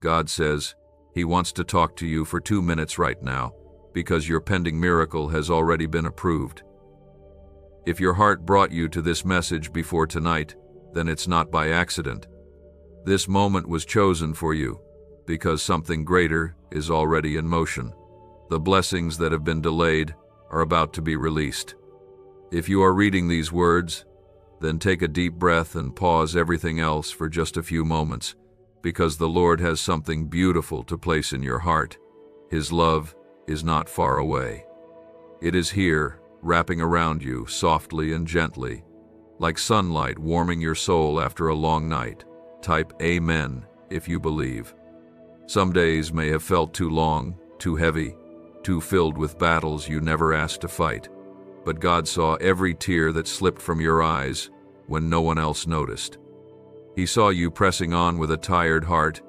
God says He wants to talk to you for 2 minutes right now because your pending miracle has already been approved. If your heart brought you to this message before tonight, then it's not by accident. This moment was chosen for you because something greater is already in motion. The blessings that have been delayed are about to be released. If you are reading these words, then take a deep breath and pause everything else for just a few moments, because the Lord has something beautiful to place in your heart. His love is not far away. It is here, wrapping around you softly and gently, like sunlight warming your soul after a long night. Type Amen if you believe. Some days may have felt too long, too heavy, too filled with battles you never asked to fight. But God saw every tear that slipped from your eyes when no one else noticed. He saw you pressing on with a tired heart,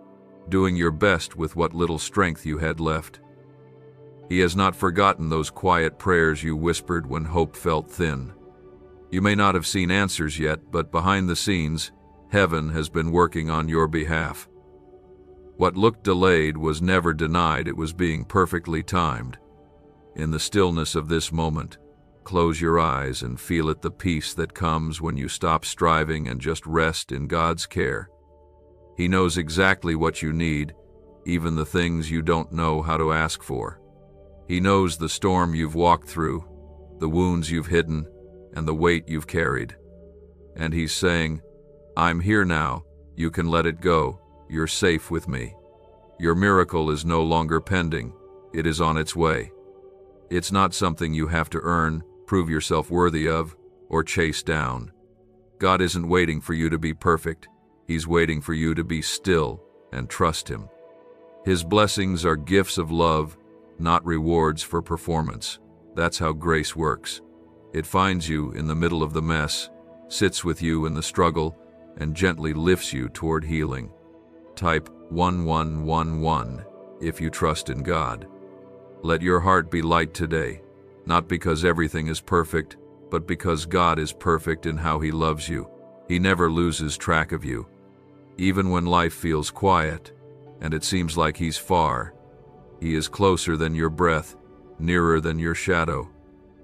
doing your best with what little strength you had left. He has not forgotten those quiet prayers you whispered when hope felt thin. You may not have seen answers yet, but behind the scenes, heaven has been working on your behalf. What looked delayed was never denied, it was being perfectly timed. In the stillness of this moment, close your eyes and feel the peace that comes when you stop striving and just rest in God's care. He knows exactly what you need, even the things you don't know how to ask for. He knows the storm you've walked through, the wounds you've hidden, and the weight you've carried. And He's saying, I'm here now, you can let it go, you're safe with me. Your miracle is no longer pending, it is on its way. It's not something you have to earn, prove yourself worthy of, or chase down. God isn't waiting for you to be perfect, He's waiting for you to be still and trust Him. His blessings are gifts of love, not rewards for performance. That's how grace works. It finds you in the middle of the mess, sits with you in the struggle, and gently lifts you toward healing. Type 1111 if you trust in God. Let your heart be light today, not because everything is perfect, but because God is perfect in how He loves you. He never loses track of you. Even when life feels quiet, and it seems like He's far, He is closer than your breath, nearer than your shadow.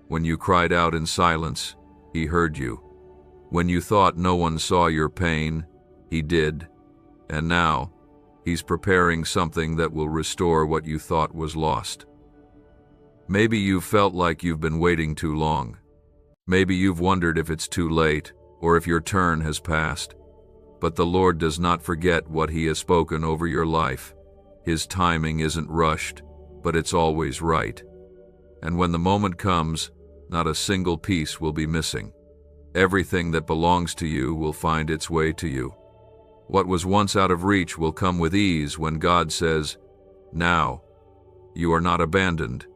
When you cried out in silence, He heard you. When you thought no one saw your pain, He did. And now, He's preparing something that will restore what you thought was lost. Maybe you've felt like you've been waiting too long. Maybe you've wondered if it's too late, or if your turn has passed. But the Lord does not forget what He has spoken over your life. His timing isn't rushed, but it's always right. And when the moment comes, not a single piece will be missing. Everything that belongs to you will find its way to you. What was once out of reach will come with ease when God says, now. You are not abandoned.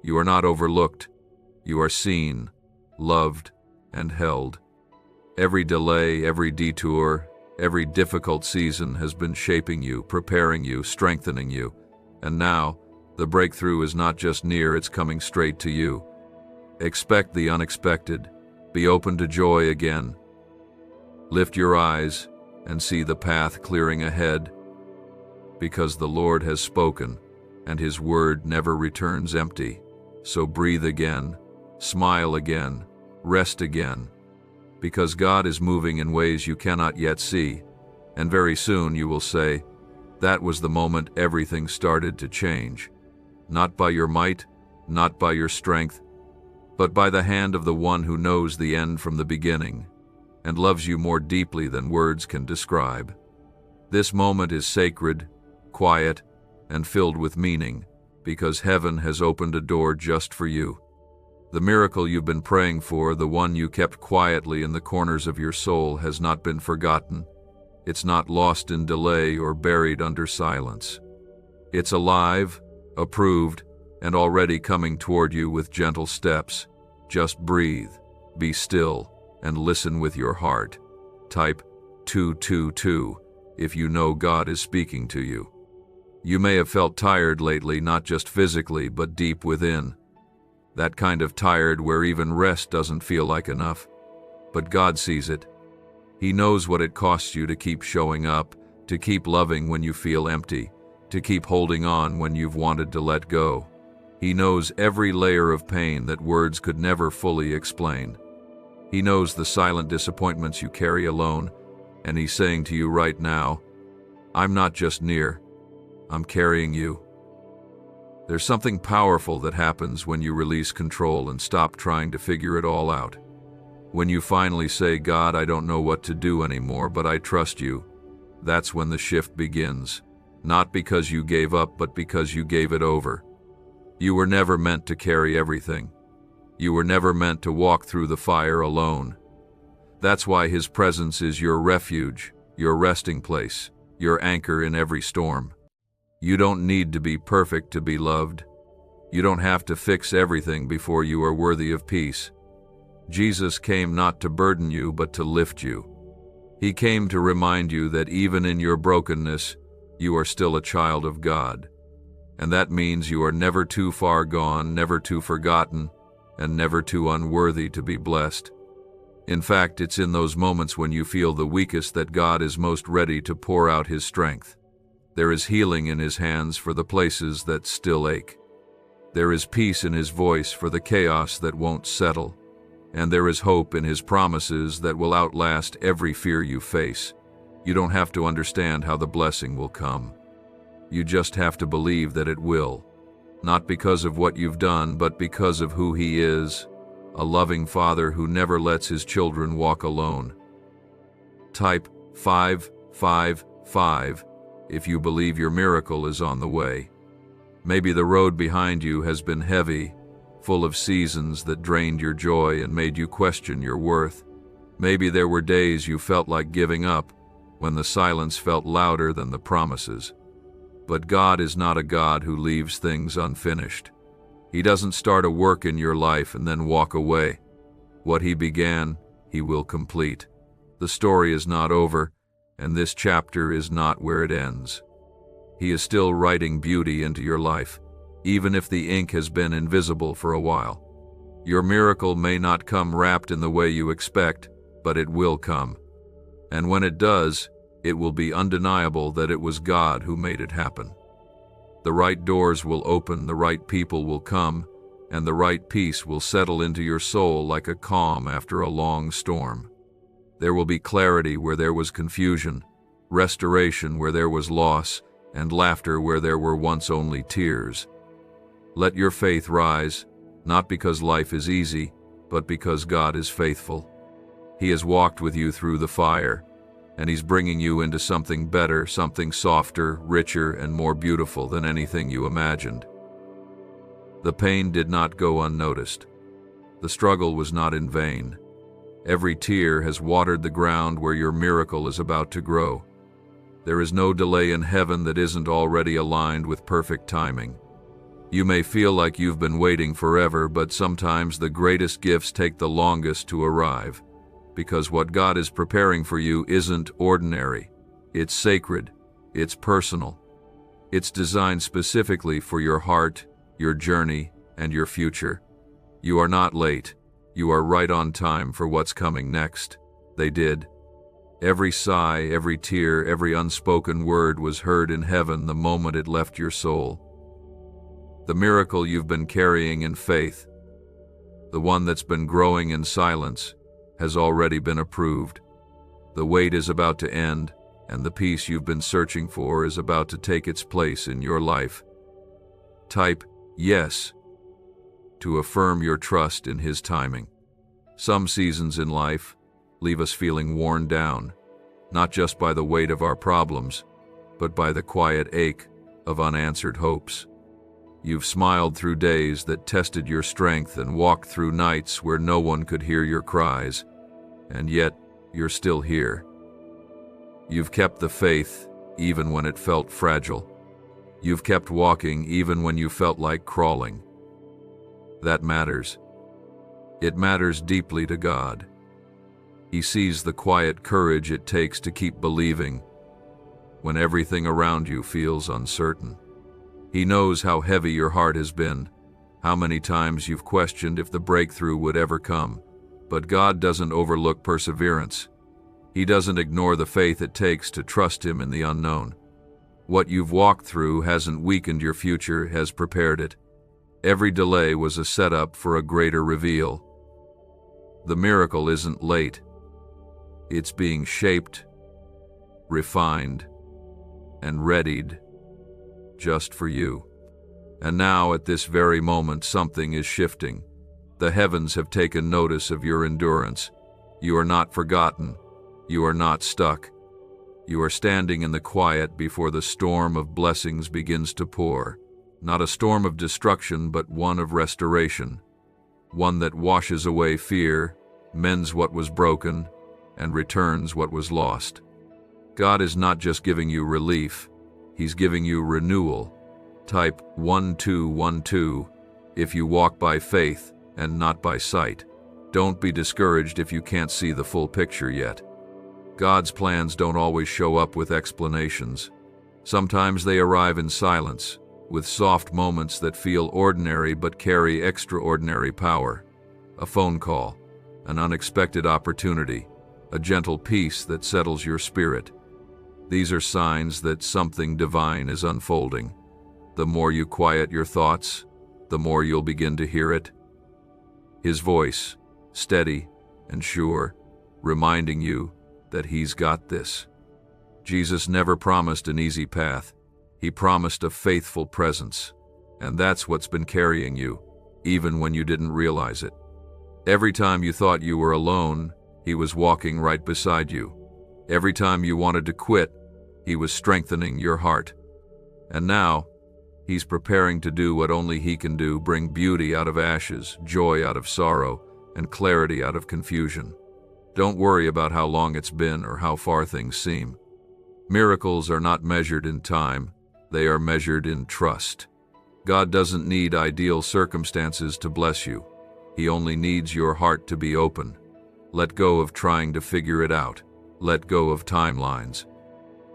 You are not overlooked. You are seen, loved, and held. Every delay, every detour, every difficult season has been shaping you, preparing you, strengthening you. And now, the breakthrough is not just near, it's coming straight to you. Expect the unexpected. Be open to joy again. Lift your eyes and see the path clearing ahead, because the Lord has spoken, and His word never returns empty. So breathe again, smile again, rest again, because God is moving in ways you cannot yet see, and very soon you will say, that was the moment everything started to change. Not by your might, not by your strength, but by the hand of the one who knows the end from the beginning, and loves you more deeply than words can describe. This moment is sacred, quiet, and filled with meaning, because heaven has opened a door just for you. The miracle you've been praying for, the one you kept quietly in the corners of your soul, has not been forgotten. It's not lost in delay or buried under silence. It's alive, approved, and already coming toward you with gentle steps. Just breathe, be still, and listen with your heart. Type 222 if you know God is speaking to you. You may have felt tired lately, not just physically, but deep within. That kind of tired where even rest doesn't feel like enough. But God sees it. He knows what it costs you to keep showing up, to keep loving when you feel empty, to keep holding on when you've wanted to let go. He knows every layer of pain that words could never fully explain. He knows the silent disappointments you carry alone, and he's saying to you right now, I'm not just near, I'm carrying you. There's something powerful that happens when you release control and stop trying to figure it all out. When you finally say, God, I don't know what to do anymore, but I trust you, that's when the shift begins. Not because you gave up, but because you gave it over. You were never meant to carry everything. You were never meant to walk through the fire alone. That's why His presence is your refuge, your resting place, your anchor in every storm. You don't need to be perfect to be loved. You don't have to fix everything before you are worthy of peace. Jesus came not to burden you, but to lift you. He came to remind you that even in your brokenness, you are still a child of God. And that means you are never too far gone, never too forgotten, and never too unworthy to be blessed. In fact, it's in those moments when you feel the weakest that God is most ready to pour out His strength. There is healing in His hands for the places that still ache. There is peace in His voice for the chaos that won't settle. And there is hope in His promises that will outlast every fear you face. You don't have to understand how the blessing will come. You just have to believe that it will. Not because of what you've done, but because of who He is, a loving Father who never lets His children walk alone. Type 555 if you believe your miracle is on the way. Maybe the road behind you has been heavy, full of seasons that drained your joy and made you question your worth. Maybe there were days you felt like giving up, when the silence felt louder than the promises. But God is not a God who leaves things unfinished. He doesn't start a work in your life and then walk away. What He began, He will complete. The story is not over, and this chapter is not where it ends. He is still writing beauty into your life, even if the ink has been invisible for a while. Your miracle may not come wrapped in the way you expect, but it will come. And when it does, it will be undeniable that it was God who made it happen. The right doors will open, the right people will come, and the right peace will settle into your soul like a calm after a long storm. There will be clarity where there was confusion, restoration where there was loss, and laughter where there were once only tears. Let your faith rise, not because life is easy, but because God is faithful. He has walked with you through the fire, and He's bringing you into something better, something softer, richer, and more beautiful than anything you imagined. The pain did not go unnoticed. The struggle was not in vain. Every tear has watered the ground where your miracle is about to grow. There is no delay in heaven that isn't already aligned with perfect timing. You may feel like you've been waiting forever, but sometimes the greatest gifts take the longest to arrive, because what God is preparing for you isn't ordinary. It's sacred. It's personal. It's designed specifically for your heart, your journey, and your future. You are not late. You are right on time for what's coming next. They did. Every sigh, every tear, every unspoken word was heard in heaven the moment it left your soul. The miracle you've been carrying in faith, the one that's been growing in silence, has already been approved. The wait is about to end, and the peace you've been searching for is about to take its place in your life. Type yes to affirm your trust in His timing. Some seasons in life leave us feeling worn down, not just by the weight of our problems, but by the quiet ache of unanswered hopes. You've smiled through days that tested your strength and walked through nights where no one could hear your cries, and yet you're still here. You've kept the faith even when it felt fragile. You've kept walking even when you felt like crawling. That matters. It matters deeply to God. He sees the quiet courage it takes to keep believing when everything around you feels uncertain. He knows how heavy your heart has been, how many times you've questioned if the breakthrough would ever come. But God doesn't overlook perseverance. He doesn't ignore the faith it takes to trust Him in the unknown. What you've walked through hasn't weakened your future, has prepared it. Every delay was a setup for a greater reveal. The miracle isn't late. It's being shaped, refined, and readied just for you. And now, at this very moment, something is shifting. The heavens have taken notice of your endurance. You are not forgotten. You are not stuck. You are standing in the quiet before the storm of blessings begins to pour. Not a storm of destruction, but one of restoration. One that washes away fear, mends what was broken, and returns what was lost. God is not just giving you relief, He's giving you renewal. Type 1212 if you walk by faith and not by sight. Don't be discouraged if you can't see the full picture yet. God's plans don't always show up with explanations. Sometimes they arrive in silence, with soft moments that feel ordinary but carry extraordinary power. A phone call, an unexpected opportunity, a gentle peace that settles your spirit. These are signs that something divine is unfolding. The more you quiet your thoughts, the more you'll begin to hear it. His voice, steady and sure, reminding you that He's got this. Jesus never promised an easy path. He promised a faithful presence. And that's what's been carrying you, even when you didn't realize it. Every time you thought you were alone, He was walking right beside you. Every time you wanted to quit, He was strengthening your heart. And now, He's preparing to do what only He can do, bring beauty out of ashes, joy out of sorrow, and clarity out of confusion. Don't worry about how long it's been or how far things seem. Miracles are not measured in time, they are measured in trust. God doesn't need ideal circumstances to bless you. He only needs your heart to be open. Let go of trying to figure it out. Let go of timelines.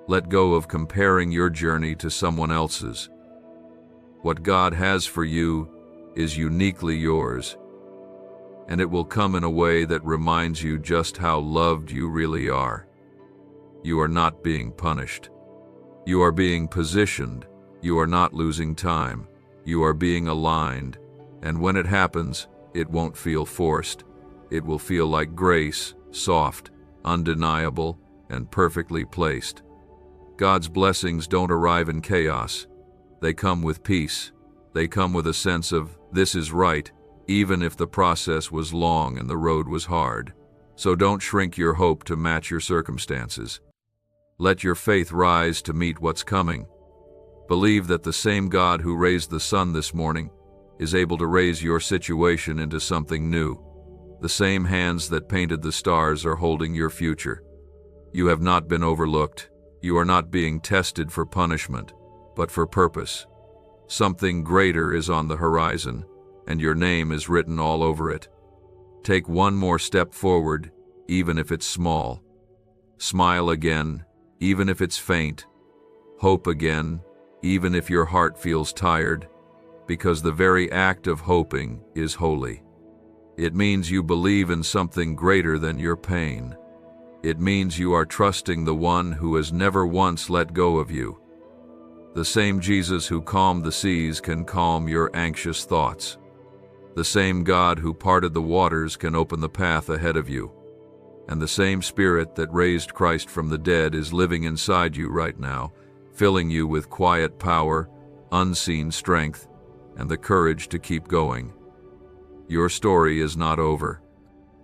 Let go of comparing your journey to someone else's. What God has for you is uniquely yours, and it will come in a way that reminds you just how loved you really are. You are not being punished. You are being positioned. You are not losing time. You are being aligned, and when it happens, it won't feel forced. It will feel like grace, soft, undeniable, and perfectly placed. God's blessings don't arrive in chaos. They come with peace. They come with a sense of, this is right, even if the process was long and the road was hard. So don't shrink your hope to match your circumstances. Let your faith rise to meet what's coming. Believe that the same God who raised the sun this morning is able to raise your situation into something new. The same hands that painted the stars are holding your future. You have not been overlooked. You are not being tested for punishment, but for purpose. Something greater is on the horizon, and your name is written all over it. Take one more step forward, even if it's small. Smile again, even if it's faint. Hope again, even if your heart feels tired, because the very act of hoping is holy. It means you believe in something greater than your pain. It means you are trusting the one who has never once let go of you. The same Jesus who calmed the seas can calm your anxious thoughts. The same God who parted the waters can open the path ahead of you. And the same Spirit that raised Christ from the dead is living inside you right now, filling you with quiet power, unseen strength, and the courage to keep going. Your story is not over.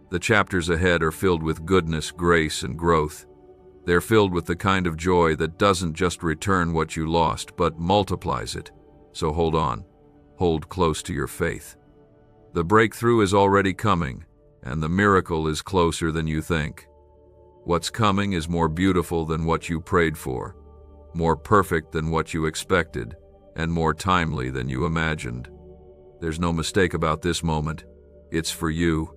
The chapters ahead are filled with goodness, grace, and growth. They're filled with the kind of joy that doesn't just return what you lost, but multiplies it. So hold on. Hold close to your faith. The breakthrough is already coming, and the miracle is closer than you think. What's coming is more beautiful than what you prayed for, more perfect than what you expected, and more timely than you imagined. There's no mistake about this moment. It's for you.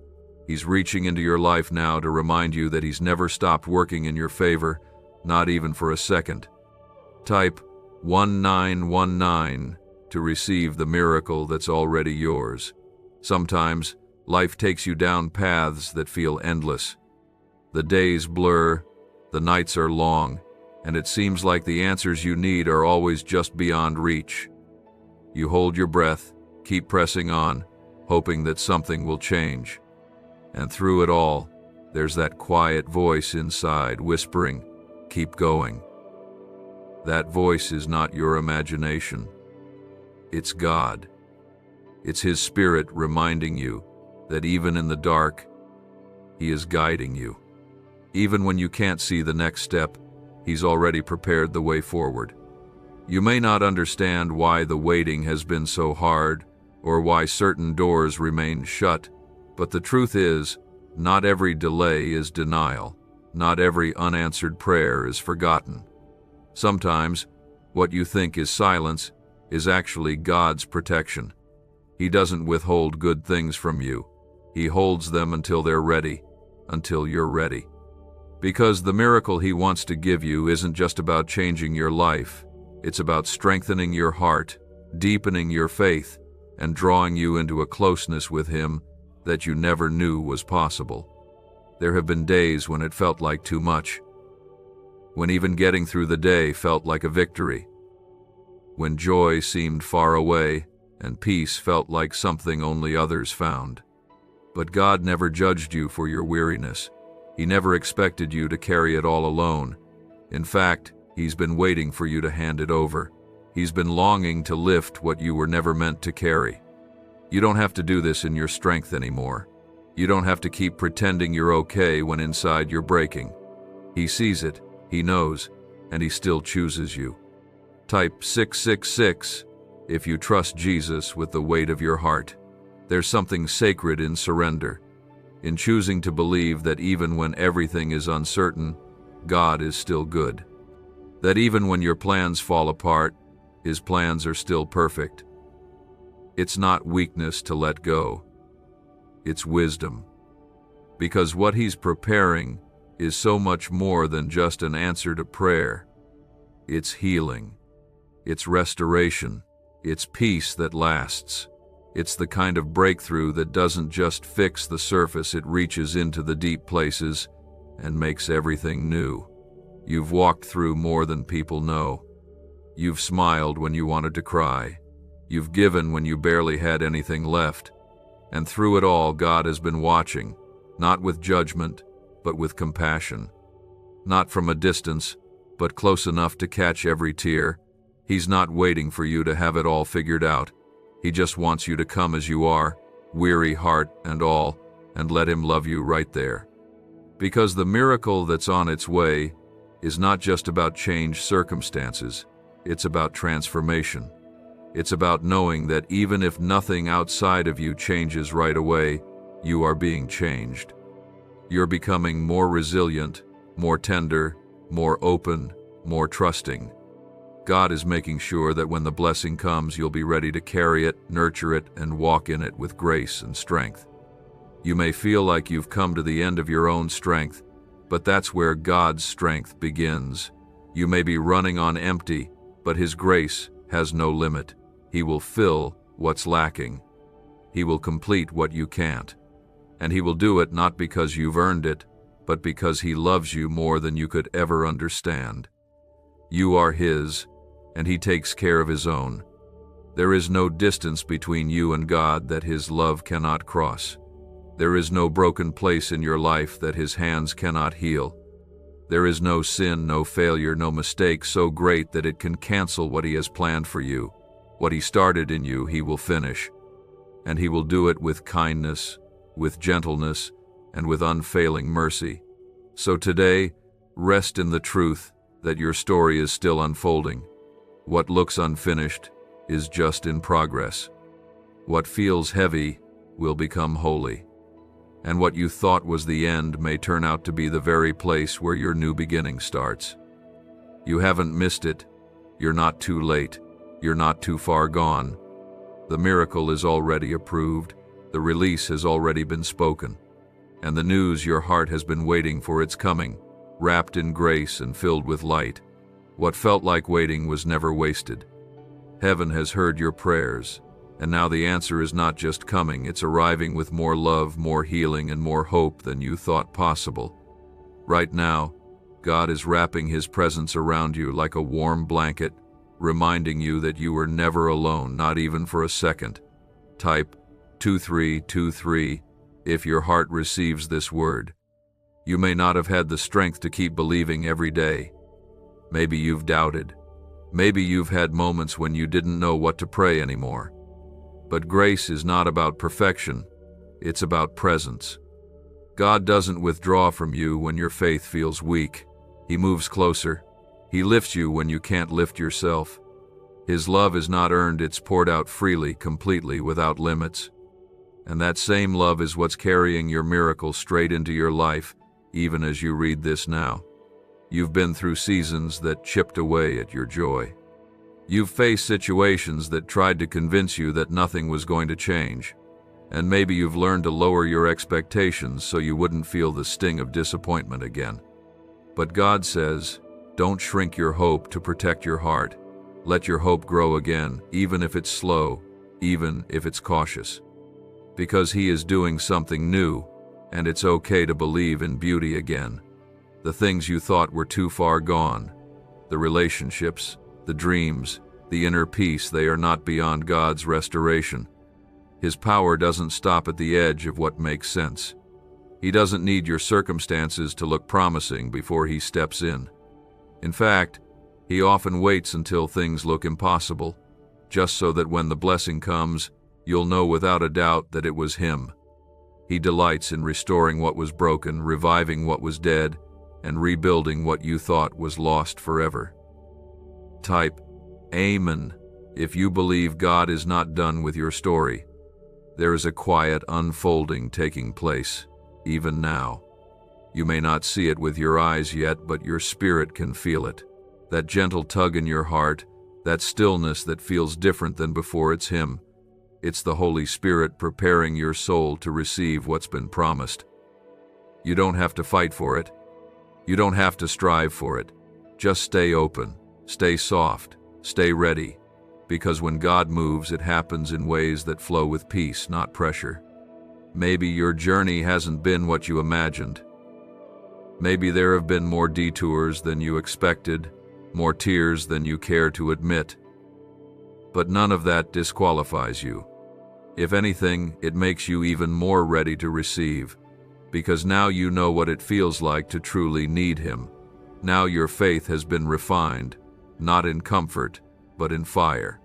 He's reaching into your life now to remind you that He's never stopped working in your favor, not even for a second. Type 1919 to receive the miracle that's already yours. Sometimes, life takes you down paths that feel endless. The days blur, the nights are long, and it seems like the answers you need are always just beyond reach. You hold your breath, keep pressing on, hoping that something will change. And through it all, there's that quiet voice inside whispering, "Keep going." That voice is not your imagination. It's God. It's His Spirit reminding you that even in the dark, He is guiding you. Even when you can't see the next step, He's already prepared the way forward. You may not understand why the waiting has been so hard or why certain doors remain shut, but the truth is, not every delay is denial. Not every unanswered prayer is forgotten. Sometimes, what you think is silence is actually God's protection. He doesn't withhold good things from you. He holds them until they're ready, until you're ready. Because the miracle He wants to give you isn't just about changing your life. It's about strengthening your heart, deepening your faith, and drawing you into a closeness with Him that you never knew was possible. There have been days when it felt like too much, when even getting through the day felt like a victory, when joy seemed far away and peace felt like something only others found. But God never judged you for your weariness. He never expected you to carry it all alone. In fact, He's been waiting for you to hand it over. He's been longing to lift what you were never meant to carry. You don't have to do this in your strength anymore. You don't have to keep pretending you're okay when inside you're breaking. He sees it, He knows, and He still chooses you. Type 666 if you trust Jesus with the weight of your heart. There's something sacred in surrender, in choosing to believe that even when everything is uncertain, God is still good. That even when your plans fall apart, His plans are still perfect. It's not weakness to let go. It's wisdom. Because what He's preparing is so much more than just an answer to prayer. It's healing. It's restoration. It's peace that lasts. It's the kind of breakthrough that doesn't just fix the surface, it reaches into the deep places and makes everything new. You've walked through more than people know. You've smiled when you wanted to cry. You've given when you barely had anything left. And through it all, God has been watching, not with judgment, but with compassion. Not from a distance, but close enough to catch every tear. He's not waiting for you to have it all figured out. He just wants you to come as you are, weary heart and all, and let Him love you right there. Because the miracle that's on its way is not just about changed circumstances, it's about transformation. It's about knowing that even if nothing outside of you changes right away, you are being changed. You're becoming more resilient, more tender, more open, more trusting. God is making sure that when the blessing comes, you'll be ready to carry it, nurture it, and walk in it with grace and strength. You may feel like you've come to the end of your own strength, but that's where God's strength begins. You may be running on empty, but His grace has no limit. He will fill what's lacking. He will complete what you can't. And He will do it not because you've earned it, but because He loves you more than you could ever understand. You are His, and He takes care of His own. There is no distance between you and God that His love cannot cross. There is no broken place in your life that His hands cannot heal. There is no sin, no failure, no mistake so great that it can cancel what He has planned for you. What He started in you, He will finish. And He will do it with kindness, with gentleness, and with unfailing mercy. So today, rest in the truth that your story is still unfolding. What looks unfinished is just in progress. What feels heavy will become holy. And what you thought was the end may turn out to be the very place where your new beginning starts. You haven't missed it. You're not too late. You're not too far gone. The miracle is already approved. The release has already been spoken. And the news your heart has been waiting for, it's coming, wrapped in grace and filled with light. What felt like waiting was never wasted. Heaven has heard your prayers, and now the answer is not just coming, it's arriving with more love, more healing, and more hope than you thought possible. Right now, God is wrapping His presence around you like a warm blanket, reminding you that you were never alone, not even for a second. Type 2323 if your heart receives this word. You may not have had the strength to keep believing every day. Maybe you've doubted. Maybe you've had moments when you didn't know what to pray anymore. But grace is not about perfection, it's about presence. God doesn't withdraw from you when your faith feels weak. He moves closer. He lifts you when you can't lift yourself. His love is not earned, it's poured out freely, completely, without limits. And that same love is what's carrying your miracle straight into your life, even as you read this now. You've been through seasons that chipped away at your joy. You've faced situations that tried to convince you that nothing was going to change. And maybe you've learned to lower your expectations so you wouldn't feel the sting of disappointment again. But God says, don't shrink your hope to protect your heart. Let your hope grow again, even if it's slow, even if it's cautious. Because He is doing something new, and it's okay to believe in beauty again. The things you thought were too far gone, the relationships, the dreams, the inner peace, they are not beyond God's restoration. His power doesn't stop at the edge of what makes sense. He doesn't need your circumstances to look promising before He steps in. In fact, He often waits until things look impossible, just so that when the blessing comes, you'll know without a doubt that it was Him. He delights in restoring what was broken, reviving what was dead, and rebuilding what you thought was lost forever. Type Amen if you believe God is not done with your story. There is a quiet unfolding taking place, even now. You may not see it with your eyes yet, but your spirit can feel it. That gentle tug in your heart, that stillness that feels different than before, it's Him. It's the Holy Spirit preparing your soul to receive what's been promised. You don't have to fight for it. You don't have to strive for it. Just stay open, stay soft, stay ready. Because when God moves, it happens in ways that flow with peace, not pressure. Maybe your journey hasn't been what you imagined. Maybe there have been more detours than you expected, more tears than you care to admit. But none of that disqualifies you. If anything, it makes you even more ready to receive, because now you know what it feels like to truly need Him. Now your faith has been refined, not in comfort, but in fire.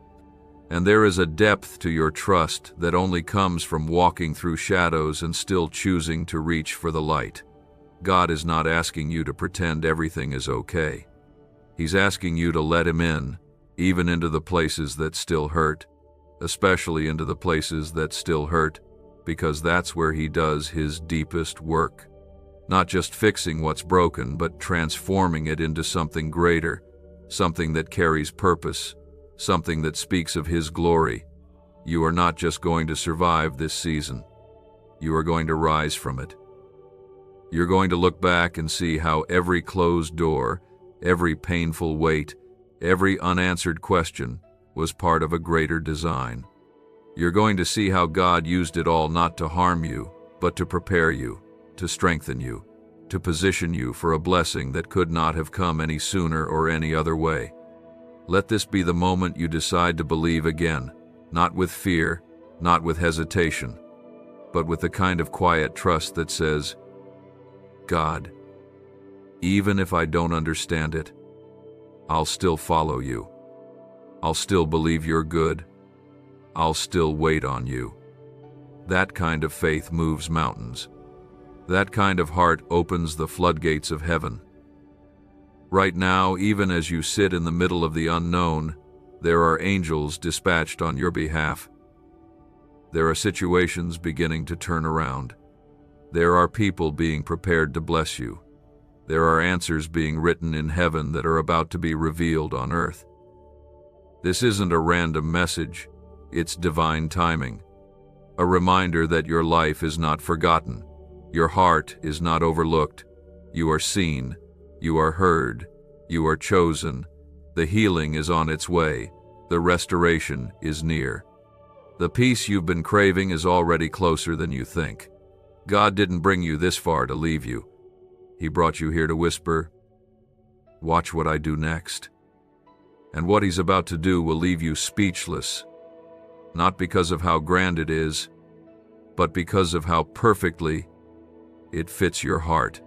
And there is a depth to your trust that only comes from walking through shadows and still choosing to reach for the light. God is not asking you to pretend everything is okay. He's asking you to let Him in, even into the places that still hurt, especially into the places that still hurt, because that's where He does His deepest work. Not just fixing what's broken, but transforming it into something greater, something that carries purpose, something that speaks of His glory. You are not just going to survive this season. You are going to rise from it. You're going to look back and see how every closed door, every painful wait, every unanswered question was part of a greater design. You're going to see how God used it all not to harm you, but to prepare you, to strengthen you, to position you for a blessing that could not have come any sooner or any other way. Let this be the moment you decide to believe again, not with fear, not with hesitation, but with the kind of quiet trust that says, God, even if I don't understand it, I'll still follow you. I'll still believe you're good. I'll still wait on you. That kind of faith moves mountains. That kind of heart opens the floodgates of heaven. Right now, even as you sit in the middle of the unknown, there are angels dispatched on your behalf. There are situations beginning to turn around. There are people being prepared to bless you. There are answers being written in heaven that are about to be revealed on earth. This isn't a random message, it's divine timing. A reminder that your life is not forgotten. Your heart is not overlooked. You are seen. You are heard. You are chosen. The healing is on its way. The restoration is near. The peace you've been craving is already closer than you think. God didn't bring you this far to leave you. He brought you here to whisper, Watch what I do next. And what he's about to do will leave you speechless, not because of how grand it is, but because of how perfectly it fits your heart.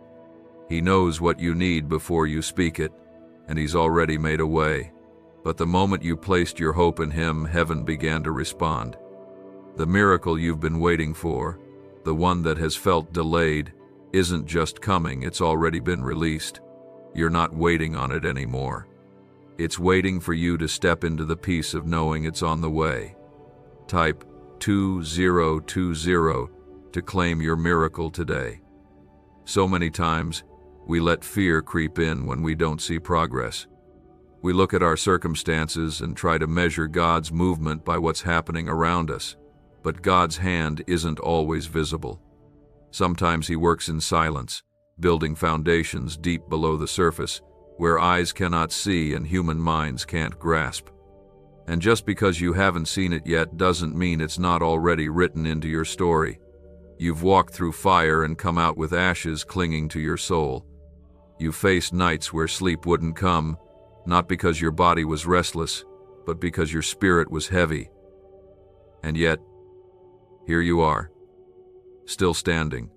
He knows what you need before you speak it, and he's already made a way. But the moment you placed your hope in him, heaven began to respond. The miracle you've been waiting for, the one that has felt delayed, isn't just coming, it's already been released. You're not waiting on it anymore. It's waiting for you to step into the peace of knowing it's on the way. Type 2020 to claim your miracle today. So many times, we let fear creep in when we don't see progress. We look at our circumstances and try to measure God's movement by what's happening around us, but God's hand isn't always visible. Sometimes he works in silence, building foundations deep below the surface, where eyes cannot see and human minds can't grasp. And just because you haven't seen it yet doesn't mean it's not already written into your story. You've walked through fire and come out with ashes clinging to your soul. You faced nights where sleep wouldn't come, not because your body was restless, but because your spirit was heavy. And yet, here you are, still standing,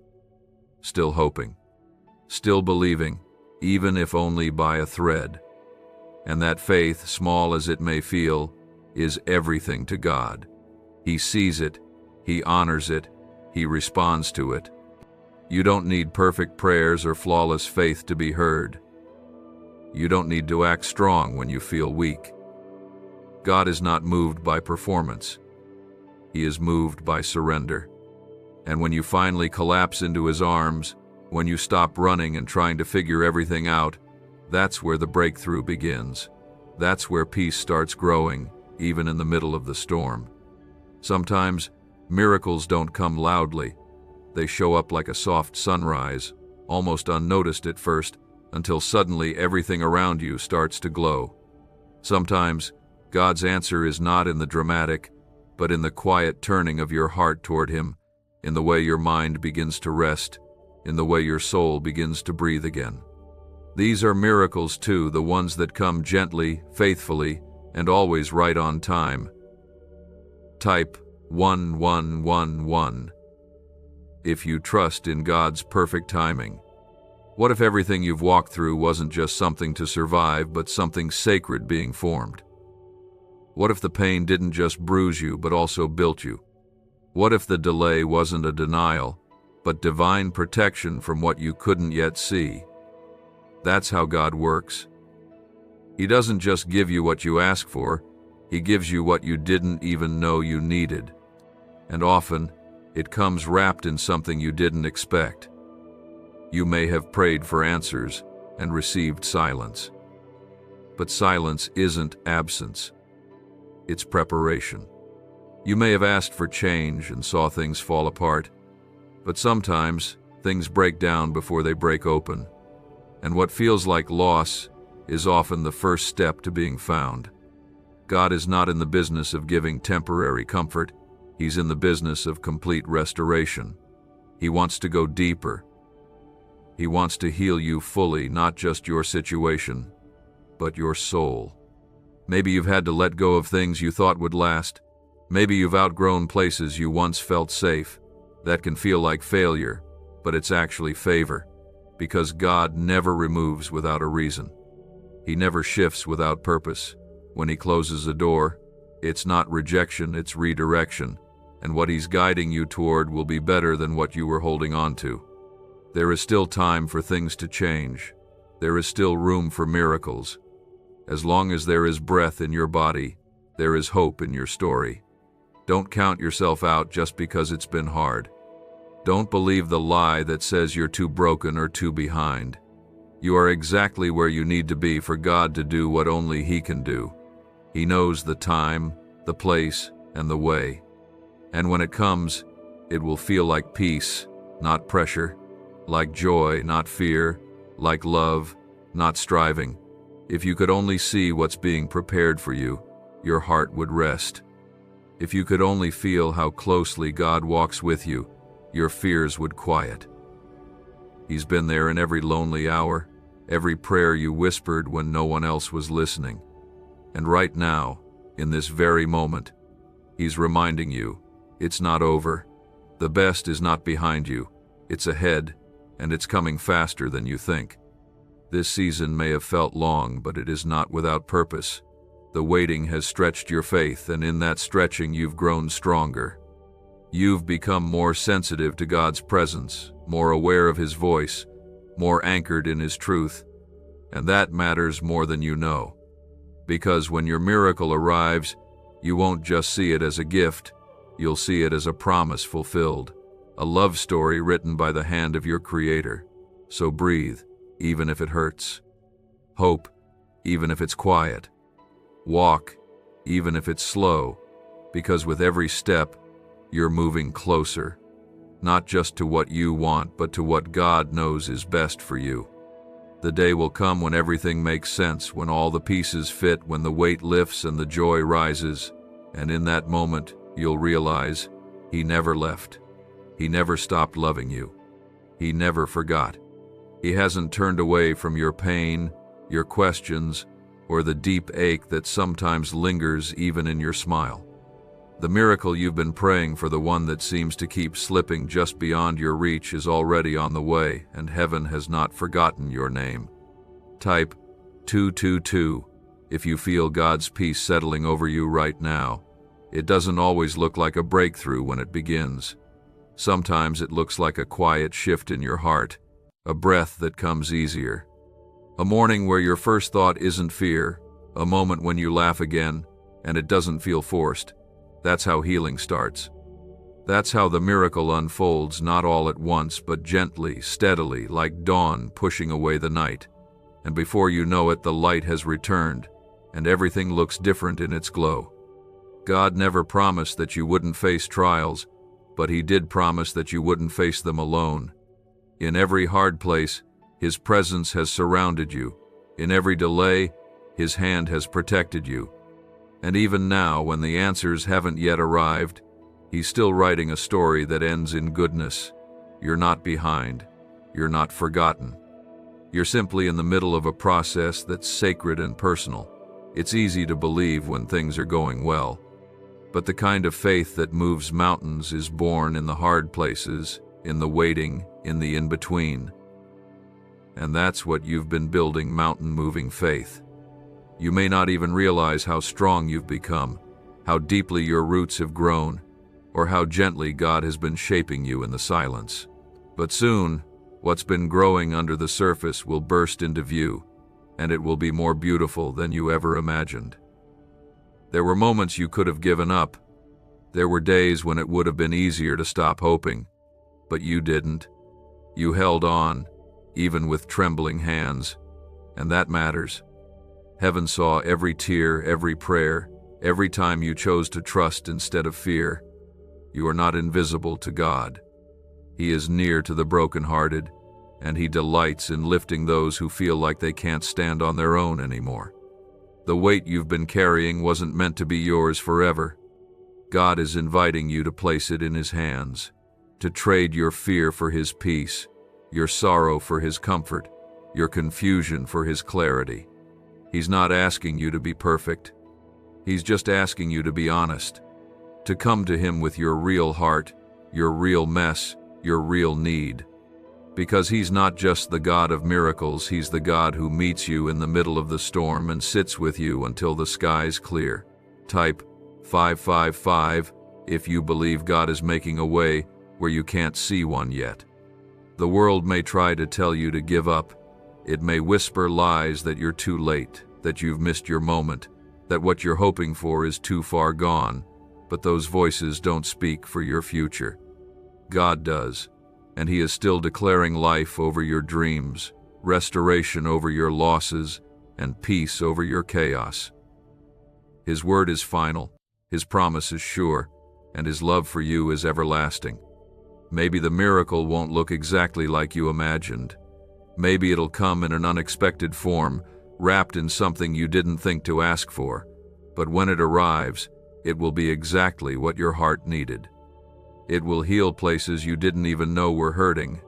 still hoping, still believing, even if only by a thread. And that faith, small as it may feel, is everything to God. He sees it, he honors it, he responds to it. You don't need perfect prayers or flawless faith to be heard. You don't need to act strong when you feel weak. God is not moved by performance. He is moved by surrender. And when you finally collapse into his arms, when you stop running and trying to figure everything out, that's where the breakthrough begins. That's where peace starts growing, even in the middle of the storm. Sometimes, miracles don't come loudly. They show up like a soft sunrise, almost unnoticed at first, until suddenly everything around you starts to glow. Sometimes, God's answer is not in the dramatic, but in the quiet turning of your heart toward him, in the way your mind begins to rest, in the way your soul begins to breathe again. These are miracles too, the ones that come gently, faithfully, and always right on time. Type 1111 if you trust in God's perfect timing. What if everything you've walked through wasn't just something to survive, but something sacred being formed? What if the pain didn't just bruise you, but also built you? What if the delay wasn't a denial, but divine protection from what you couldn't yet see? That's how God works. He doesn't just give you what you ask for, he gives you what you didn't even know you needed. And often, it comes wrapped in something you didn't expect. You may have prayed for answers and received silence. But silence isn't absence. It's preparation. You may have asked for change and saw things fall apart, but sometimes things break down before they break open. And what feels like loss is often the first step to being found. God is not in the business of giving temporary comfort. He's in the business of complete restoration. He wants to go deeper. He wants to heal you fully, not just your situation, but your soul. Maybe you've had to let go of things you thought would last. Maybe you've outgrown places you once felt safe. That can feel like failure, but it's actually favor, because God never removes without a reason. He never shifts without purpose. When he closes a door, it's not rejection, it's redirection. And what he's guiding you toward will be better than what you were holding on to. There is still time for things to change. There is still room for miracles. As long as there is breath in your body, there is hope in your story. Don't count yourself out just because it's been hard. Don't believe the lie that says you're too broken or too behind. You are exactly where you need to be for God to do what only he can do. He knows the time, the place, and the way. And when it comes, it will feel like peace, not pressure, like joy, not fear, like love, not striving. If you could only see what's being prepared for you, your heart would rest. If you could only feel how closely God walks with you, your fears would quiet. He's been there in every lonely hour, every prayer you whispered when no one else was listening. And right now, in this very moment, He's reminding you, it's not over. The best is not behind you, it's ahead, and it's coming faster than you think. This season may have felt long, but it is not without purpose. The waiting has stretched your faith, and in that stretching you've grown stronger. You've become more sensitive to God's presence, more aware of His voice, more anchored in His truth, and that matters more than you know. Because when your miracle arrives, you won't just see it as a gift, you'll see it as a promise fulfilled, a love story written by the hand of your Creator. So breathe, even if it hurts. Hope, even if it's quiet. Walk, even if it's slow, because with every step, you're moving closer, not just to what you want, but to what God knows is best for you. The day will come when everything makes sense, when all the pieces fit, when the weight lifts and the joy rises, and in that moment, you'll realize He never left. He never stopped loving you. He never forgot. He hasn't turned away from your pain, your questions, or the deep ache that sometimes lingers even in your smile. The miracle you've been praying for, the one that seems to keep slipping just beyond your reach, is already on the way, and heaven has not forgotten your name. Type 222 if you feel God's peace settling over you right now. It doesn't always look like a breakthrough when it begins. Sometimes it looks like a quiet shift in your heart, a breath that comes easier. A morning where your first thought isn't fear, a moment when you laugh again, and it doesn't feel forced. That's how healing starts. That's how the miracle unfolds, not all at once, but gently, steadily, like dawn pushing away the night. And before you know it, the light has returned, and everything looks different in its glow. God never promised that you wouldn't face trials, but He did promise that you wouldn't face them alone. In every hard place, His presence has surrounded you. In every delay, His hand has protected you. And even now, when the answers haven't yet arrived, He's still writing a story that ends in goodness. You're not behind. You're not forgotten. You're simply in the middle of a process that's sacred and personal. It's easy to believe when things are going well, but the kind of faith that moves mountains is born in the hard places, in the waiting, in the in-between. And that's what you've been building, mountain-moving faith. You may not even realize how strong you've become, how deeply your roots have grown, or how gently God has been shaping you in the silence. But soon, what's been growing under the surface will burst into view, and it will be more beautiful than you ever imagined. There were moments you could have given up. There were days when it would have been easier to stop hoping, but you didn't. You held on, even with trembling hands, and that matters. Heaven saw every tear, every prayer, every time you chose to trust instead of fear. You are not invisible to God. He is near to the brokenhearted, and He delights in lifting those who feel like they can't stand on their own anymore. The weight you've been carrying wasn't meant to be yours forever. God is inviting you to place it in His hands, to trade your fear for His peace, your sorrow for His comfort, your confusion for His clarity. He's not asking you to be perfect. He's just asking you to be honest, to come to Him with your real heart, your real mess, your real need. Because He's not just the God of miracles, He's the God who meets you in the middle of the storm and sits with you until the skies clear. Type 555 if you believe God is making a way where you can't see one yet. The world may try to tell you to give up. It may whisper lies that you're too late, that you've missed your moment, that what you're hoping for is too far gone, but those voices don't speak for your future. God does, and He is still declaring life over your dreams, restoration over your losses, and peace over your chaos. His word is final, His promise is sure, and His love for you is everlasting. Maybe the miracle won't look exactly like you imagined. Maybe it'll come in an unexpected form, wrapped in something you didn't think to ask for. But when it arrives, it will be exactly what your heart needed. It will heal places you didn't even know were hurting.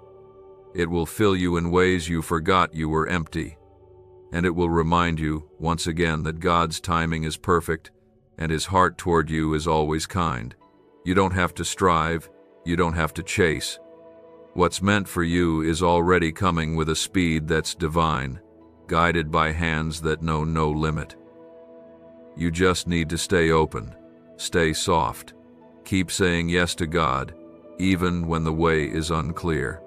It will fill you in ways you forgot you were empty. And it will remind you, once again, that God's timing is perfect and His heart toward you is always kind. You don't have to strive, you don't have to chase. What's meant for you is already coming with a speed that's divine, guided by hands that know no limit. You just need to stay open, stay soft, keep saying yes to God, even when the way is unclear.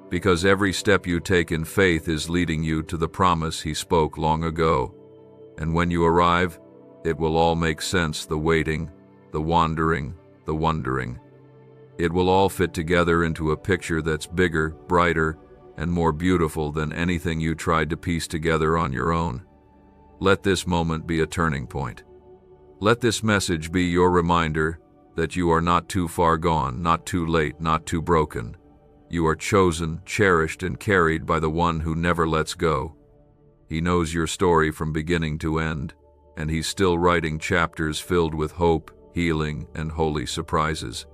Because every step you take in faith is leading you to the promise He spoke long ago. And when you arrive, it will all make sense, the waiting, the wandering, the wondering. It will all fit together into a picture that's bigger, brighter, and more beautiful than anything you tried to piece together on your own. Let this moment be a turning point. Let this message be your reminder that you are not too far gone, not too late, not too broken. You are chosen, cherished, and carried by the one who never lets go. He knows your story from beginning to end, and He's still writing chapters filled with hope, healing, and holy surprises.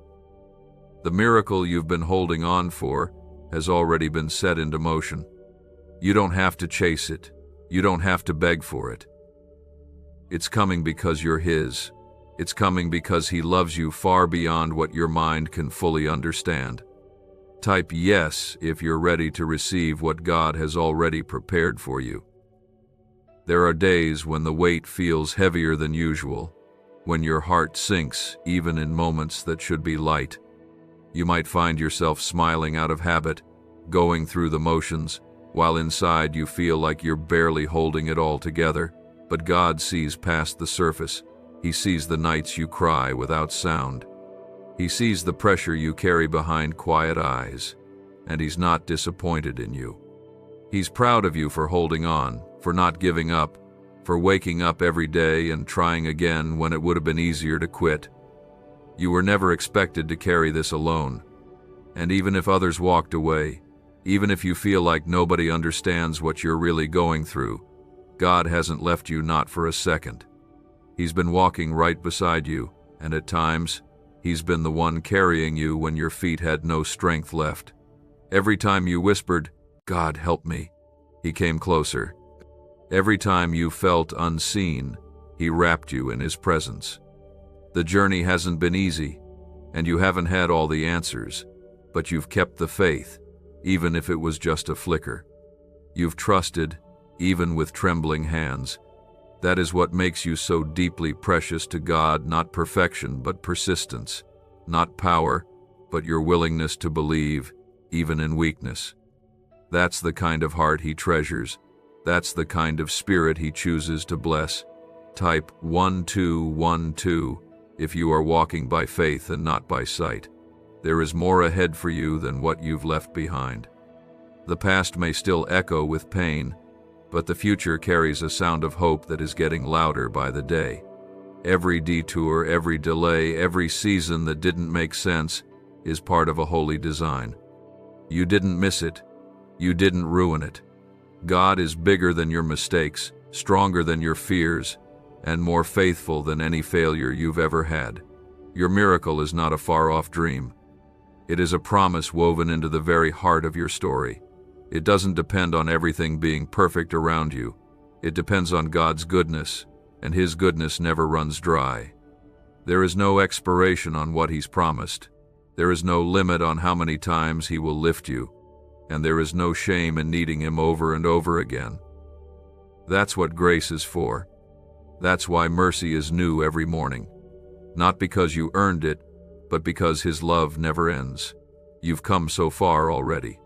The miracle you've been holding on for has already been set into motion. You don't have to chase it. You don't have to beg for it. It's coming because you're His. It's coming because He loves you far beyond what your mind can fully understand. Type yes if you're ready to receive what God has already prepared for you. There are days when the weight feels heavier than usual, when your heart sinks even in moments that should be light. You might find yourself smiling out of habit, going through the motions, while inside you feel like you're barely holding it all together. But God sees past the surface. He sees the nights you cry without sound. He sees the pressure you carry behind quiet eyes, and He's not disappointed in you. He's proud of you for holding on, for not giving up, for waking up every day and trying again when it would have been easier to quit. You were never expected to carry this alone. And even if others walked away, even if you feel like nobody understands what you're really going through, God hasn't left you, not for a second. He's been walking right beside you, and at times, He's been the one carrying you when your feet had no strength left. Every time you whispered, "God, help me," He came closer. Every time you felt unseen, He wrapped you in His presence. The journey hasn't been easy, and you haven't had all the answers, but you've kept the faith, even if it was just a flicker. You've trusted, even with trembling hands. That is what makes you so deeply precious to God, not perfection, but persistence, not power, but your willingness to believe, even in weakness. That's the kind of heart He treasures. That's the kind of spirit He chooses to bless. Type 1212 if you are walking by faith and not by sight. There is more ahead for you than what you've left behind. The past may still echo with pain, but the future carries a sound of hope that is getting louder by the day. Every detour, every delay, every season that didn't make sense is part of a holy design. You didn't miss it. You didn't ruin it. God is bigger than your mistakes, stronger than your fears, and more faithful than any failure you've ever had. Your miracle is not a far-off dream. It is a promise woven into the very heart of your story. It doesn't depend on everything being perfect around you. It depends on God's goodness, and His goodness never runs dry. There is no expiration on what He's promised. There is no limit on how many times He will lift you, and there is no shame in needing Him over and over again. That's what grace is for. That's why mercy is new every morning. Not because you earned it, but because His love never ends. You've come so far already.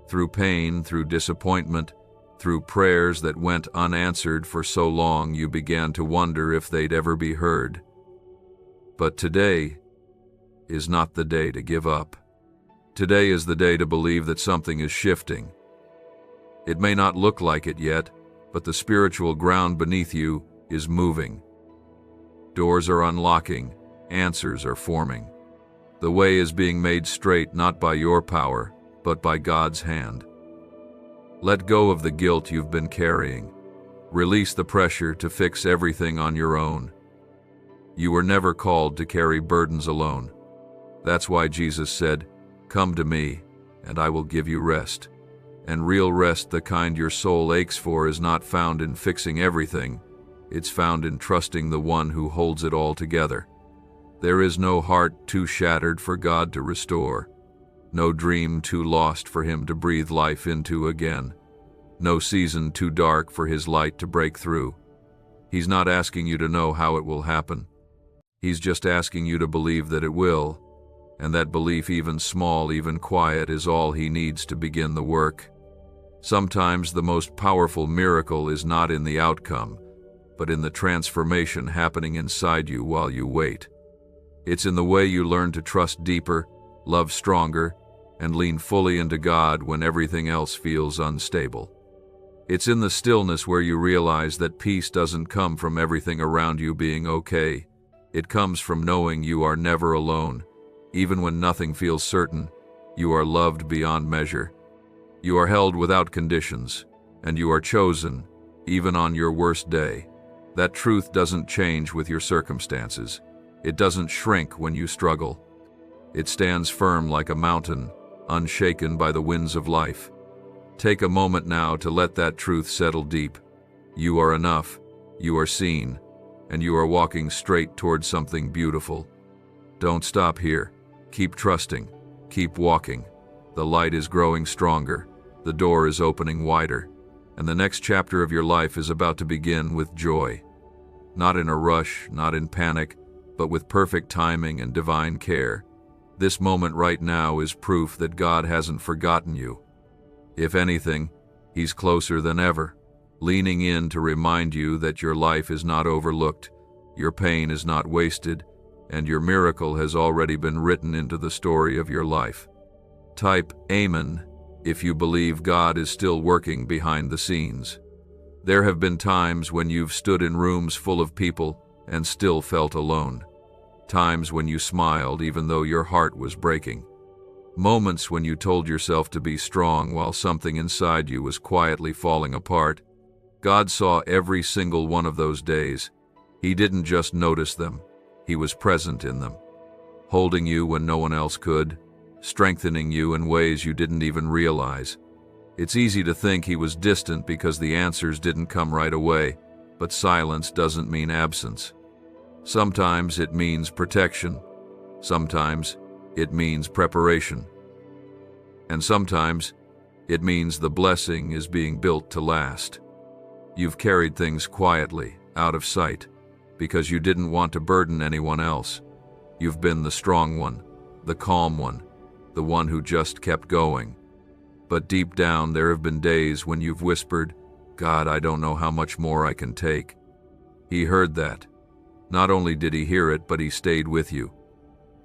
Through pain, through disappointment, through prayers that went unanswered for so long you began to wonder if they'd ever be heard. But today is not the day to give up. Today is the day to believe that something is shifting. It may not look like it yet, but the spiritual ground beneath you is moving. Doors are unlocking, answers are forming. The way is being made straight not by your power, but by God's hand. Let go of the guilt you've been carrying. Release the pressure to fix everything on your own. You were never called to carry burdens alone. That's why Jesus said, "Come to me, and I will give you rest. And real rest, the kind your soul aches for, is not found in fixing everything. It's found in trusting the one who holds it all together. There is no heart too shattered for God to restore, no dream too lost for Him to breathe life into again, no season too dark for His light to break through. He's not asking you to know how it will happen. He's just asking you to believe that it will, and that belief, even small, even quiet, is all He needs to begin the work. Sometimes the most powerful miracle is not in the outcome, but in the transformation happening inside you while you wait. It's in the way you learn to trust deeper, love stronger, and lean fully into God when everything else feels unstable. It's in the stillness where you realize that peace doesn't come from everything around you being okay. It comes from knowing you are never alone. Even when nothing feels certain, you are loved beyond measure. You are held without conditions, and you are chosen, even on your worst day. That truth doesn't change with your circumstances. It doesn't shrink when you struggle. It stands firm like a mountain, unshaken by the winds of life. Take a moment now to let that truth settle deep. You are enough, you are seen, and you are walking straight towards something beautiful. Don't stop here. Keep trusting. Keep walking. The light is growing stronger. The door is opening wider. And the next chapter of your life is about to begin with joy. Not in a rush, not in panic, but with perfect timing and divine care. This moment right now is proof that God hasn't forgotten you. If anything, He's closer than ever, leaning in to remind you that your life is not overlooked, your pain is not wasted, and your miracle has already been written into the story of your life. Type Amen if you believe God is still working behind the scenes. There have been times when you've stood in rooms full of people and still felt alone. Times when you smiled even though your heart was breaking. Moments when you told yourself to be strong while something inside you was quietly falling apart. God saw every single one of those days. He didn't just notice them. He was present in them, holding you when no one else could, strengthening you in ways you didn't even realize. It's easy to think He was distant because the answers didn't come right away, but silence doesn't mean absence. Sometimes it means protection. Sometimes it means preparation. And sometimes it means the blessing is being built to last. You've carried things quietly, out of sight, because you didn't want to burden anyone else. You've been the strong one, the calm one, the one who just kept going. But deep down there have been days when you've whispered, "God, I don't know how much more I can take." He heard that. Not only did He hear it, but He stayed with you.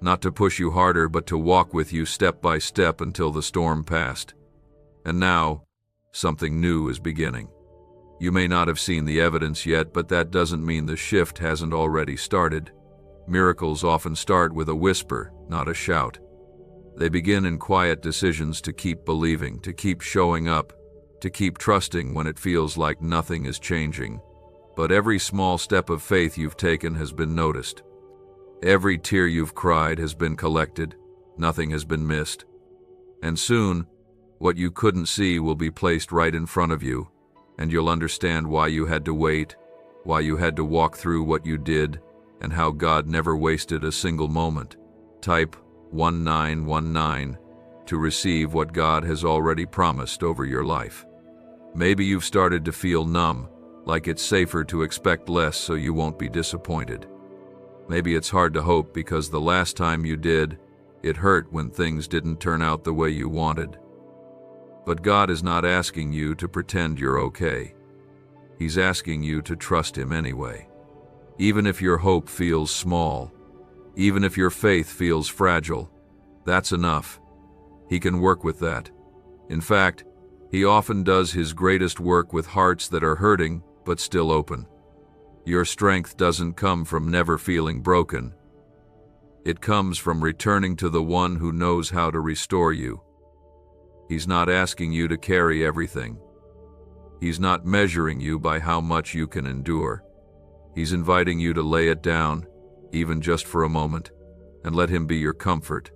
Not to push you harder, but to walk with you step by step until the storm passed. And now, something new is beginning. You may not have seen the evidence yet, but that doesn't mean the shift hasn't already started. Miracles often start with a whisper, not a shout. They begin in quiet decisions to keep believing, to keep showing up, to keep trusting when it feels like nothing is changing. But every small step of faith you've taken has been noticed. Every tear you've cried has been collected. Nothing has been missed. And soon, what you couldn't see will be placed right in front of you, and you'll understand why you had to wait, why you had to walk through what you did, and how God never wasted a single moment. Type 1919 to receive what God has already promised over your life. Maybe you've started to feel numb, like it's safer to expect less so you won't be disappointed. Maybe it's hard to hope because the last time you did, it hurt when things didn't turn out the way you wanted. But God is not asking you to pretend you're okay. He's asking you to trust Him anyway. Even if your hope feels small, even if your faith feels fragile, that's enough. He can work with that. In fact, He often does His greatest work with hearts that are hurting but still open. Your strength doesn't come from never feeling broken. It comes from returning to the one who knows how to restore you. He's not asking you to carry everything. He's not measuring you by how much you can endure. He's inviting you to lay it down, even just for a moment, and let Him be your comfort.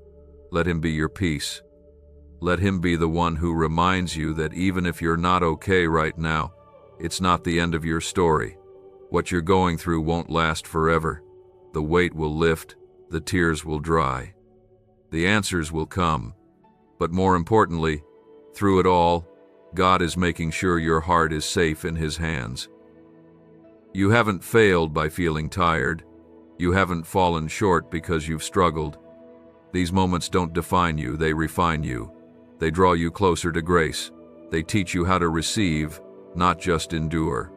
Let Him be your peace. Let him be the one who reminds you that even if you're not okay right now, it's not the end of your story. What you're going through won't last forever. The weight will lift, the tears will dry. The answers will come. But more importantly, through it all, God is making sure your heart is safe in His hands. You haven't failed by feeling tired. You haven't fallen short because you've struggled. These moments don't define you, they refine you. They draw you closer to grace. They teach you how to receive, not just endure.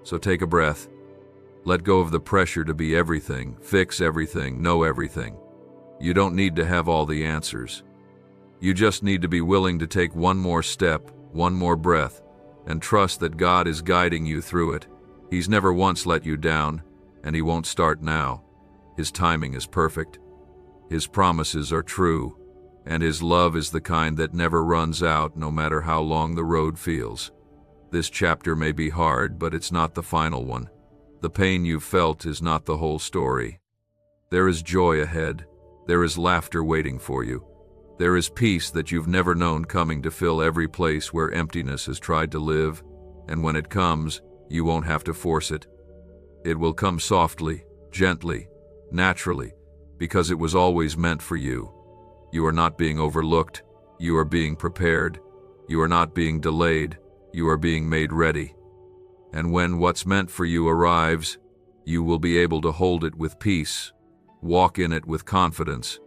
So take a breath. Let go of the pressure to be everything, fix everything, know everything. You don't need to have all the answers. You just need to be willing to take one more step, one more breath, and trust that God is guiding you through it. He's never once let you down, and He won't start now. His timing is perfect. His promises are true, and His love is the kind that never runs out, no matter how long the road feels. This chapter may be hard, but it's not the final one. The pain you've felt is not the whole story. There is joy ahead. There is laughter waiting for you. There is peace that you've never known coming to fill every place where emptiness has tried to live, and when it comes, you won't have to force it. It will come softly, gently, naturally, because it was always meant for you. You are not being overlooked. You are being prepared. You are not being delayed. You are being made ready. And when what's meant for you arrives, you will be able to hold it with peace, walk in it with confidence,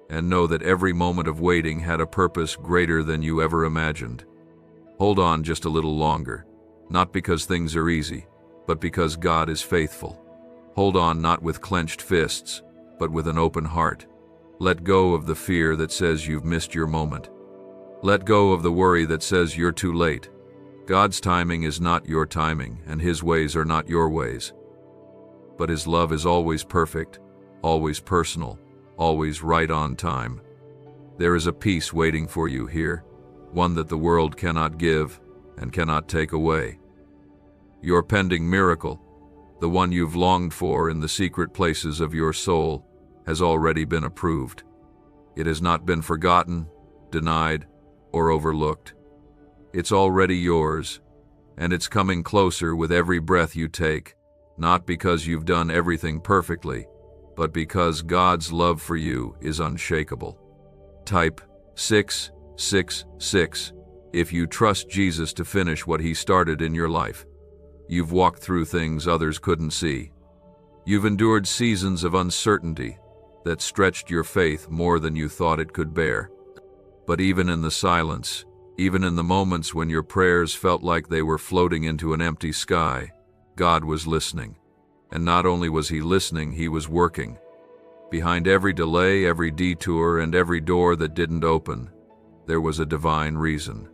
and know that every moment of waiting had a purpose greater than you ever imagined. Hold on just a little longer, not because things are easy, but because God is faithful. Hold on not with clenched fists, but with an open heart. Let go of the fear that says you've missed your moment. Let go of the worry that says you're too late. God's timing is not your timing, and His ways are not your ways. But His love is always perfect, always personal, always right on time. There is a peace waiting for you here, one that the world cannot give and cannot take away. Your pending miracle, the one you've longed for in the secret places of your soul, has already been approved. It has not been forgotten, denied, or overlooked. It's already yours, and it's coming closer with every breath you take, not because you've done everything perfectly, but because God's love for you is unshakable. Type 666 if you trust Jesus to finish what He started in your life. You've walked through things others couldn't see. You've endured seasons of uncertainty that stretched your faith more than you thought it could bear. But even in the silence, even in the moments when your prayers felt like they were floating into an empty sky, God was listening. And not only was He listening, He was working. Behind every delay, every detour, and every door that didn't open, there was a divine reason.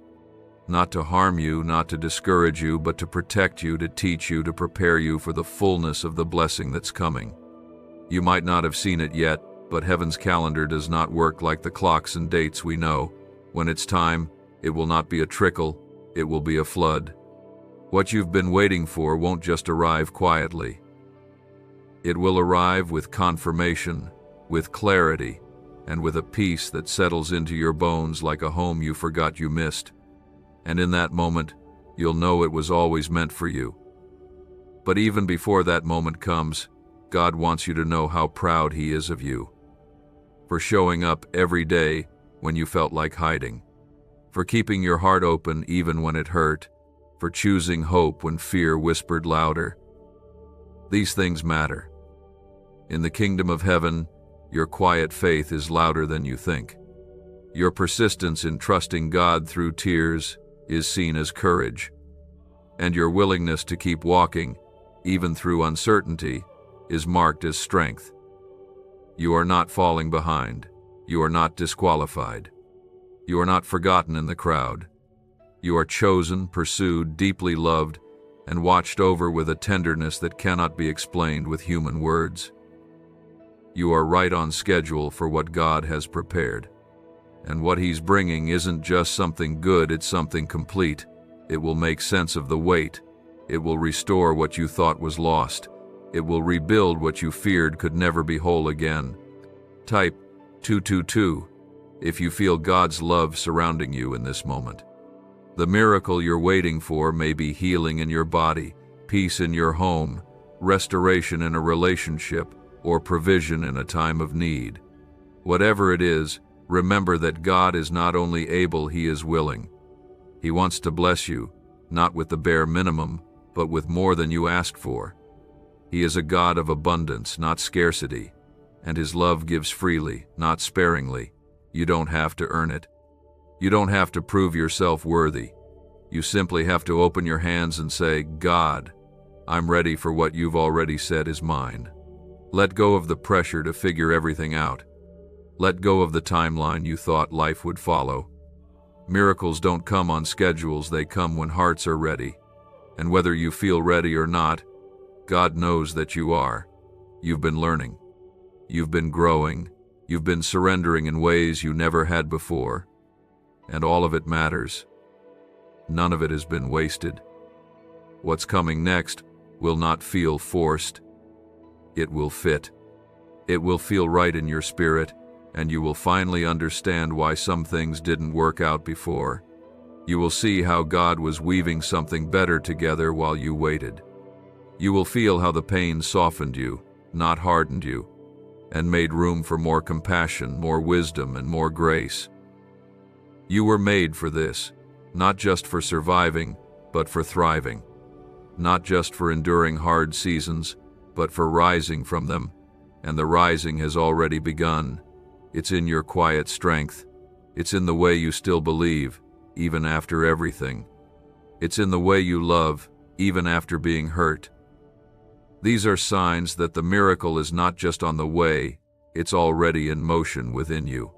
Not to harm you, not to discourage you, but to protect you, to teach you, to prepare you for the fullness of the blessing that's coming. You might not have seen it yet, but heaven's calendar does not work like the clocks and dates we know. When it's time, it will not be a trickle, it will be a flood. What you've been waiting for won't just arrive quietly. It will arrive with confirmation, with clarity, and with a peace that settles into your bones like a home you forgot you missed. And in that moment, you'll know it was always meant for you. But even before that moment comes, God wants you to know how proud He is of you. For showing up every day when you felt like hiding. For keeping your heart open even when it hurt. For choosing hope when fear whispered louder. These things matter. In the kingdom of heaven, your quiet faith is louder than you think. Your persistence in trusting God through tears is seen as courage. And your willingness to keep walking, even through uncertainty, is marked as strength. You are not falling behind. You are not disqualified. You are not forgotten in the crowd. You are chosen, pursued, deeply loved, and watched over with a tenderness that cannot be explained with human words. You are right on schedule for what God has prepared. And what He's bringing isn't just something good, it's something complete. It will make sense of the weight. It will restore what you thought was lost. It will rebuild what you feared could never be whole again. Type 222 if you feel God's love surrounding you in this moment. The miracle you're waiting for may be healing in your body, peace in your home, restoration in a relationship, or provision in a time of need. Whatever it is, remember that God is not only able, He is willing. He wants to bless you, not with the bare minimum, but with more than you asked for. He is a God of abundance, not scarcity, and His love gives freely, not sparingly. You don't have to earn it. You don't have to prove yourself worthy. You simply have to open your hands and say, God, I'm ready for what you've already said is mine. Let go of the pressure to figure everything out. Let go of the timeline you thought life would follow. Miracles don't come on schedules, they come when hearts are ready. And whether you feel ready or not, God knows that you are. You've been learning. You've been growing. You've been surrendering in ways you never had before. And all of it matters. None of it has been wasted. What's coming next will not feel forced. It will fit. It will feel right in your spirit, and you will finally understand why some things didn't work out before. You will see how God was weaving something better together while you waited. You will feel how the pain softened you, not hardened you, and made room for more compassion, more wisdom, and more grace. You were made for this, not just for surviving, but for thriving. Not just for enduring hard seasons, but for rising from them. And the rising has already begun. It's in your quiet strength. It's in the way you still believe, even after everything. It's in the way you love, even after being hurt. These are signs that the miracle is not just on the way, it's already in motion within you.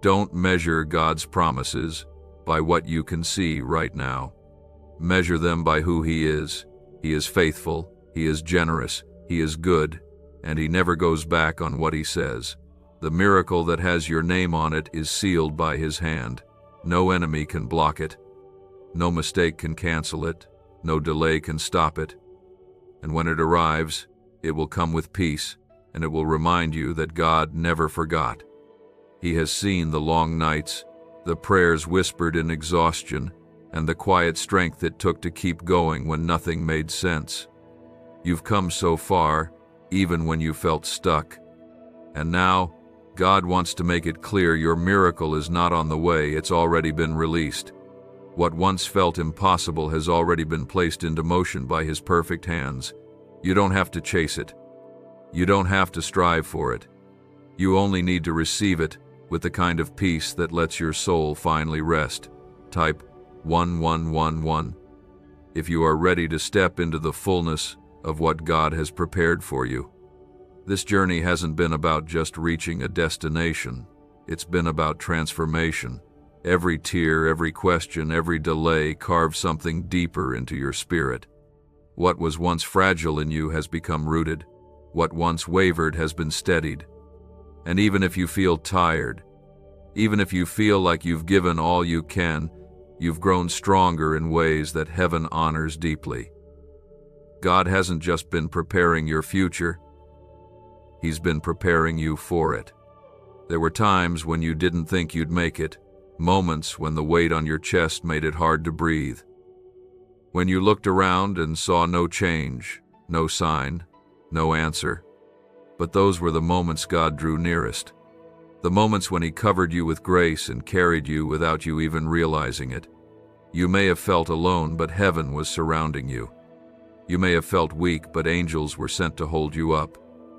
Don't measure God's promises by what you can see right now. Measure them by who He is. He is faithful, He is generous, He is good, and He never goes back on what He says. The miracle that has your name on it is sealed by His hand. No enemy can block it. No mistake can cancel it. No delay can stop it. And when it arrives, it will come with peace, and it will remind you that God never forgot. He has seen the long nights, the prayers whispered in exhaustion, and the quiet strength it took to keep going when nothing made sense. You've come so far, even when you felt stuck. And now, God wants to make it clear your miracle is not on the way, it's already been released. What once felt impossible has already been placed into motion by His perfect hands. You don't have to chase it. You don't have to strive for it. You only need to receive it with the kind of peace that lets your soul finally rest. Type 1111 if you are ready to step into the fullness of what God has prepared for you. This journey hasn't been about just reaching a destination. It's been about transformation. Every tear, every question, every delay carves something deeper into your spirit. What was once fragile in you has become rooted. What once wavered has been steadied. And even if you feel tired, even if you feel like you've given all you can, you've grown stronger in ways that heaven honors deeply. God hasn't just been preparing your future, He's been preparing you for it. There were times when you didn't think you'd make it, moments when the weight on your chest made it hard to breathe. When you looked around and saw no change, no sign, no answer. But those were the moments God drew nearest. The moments when He covered you with grace and carried you without you even realizing it. You may have felt alone, but heaven was surrounding you. You may have felt weak, but angels were sent to hold you up.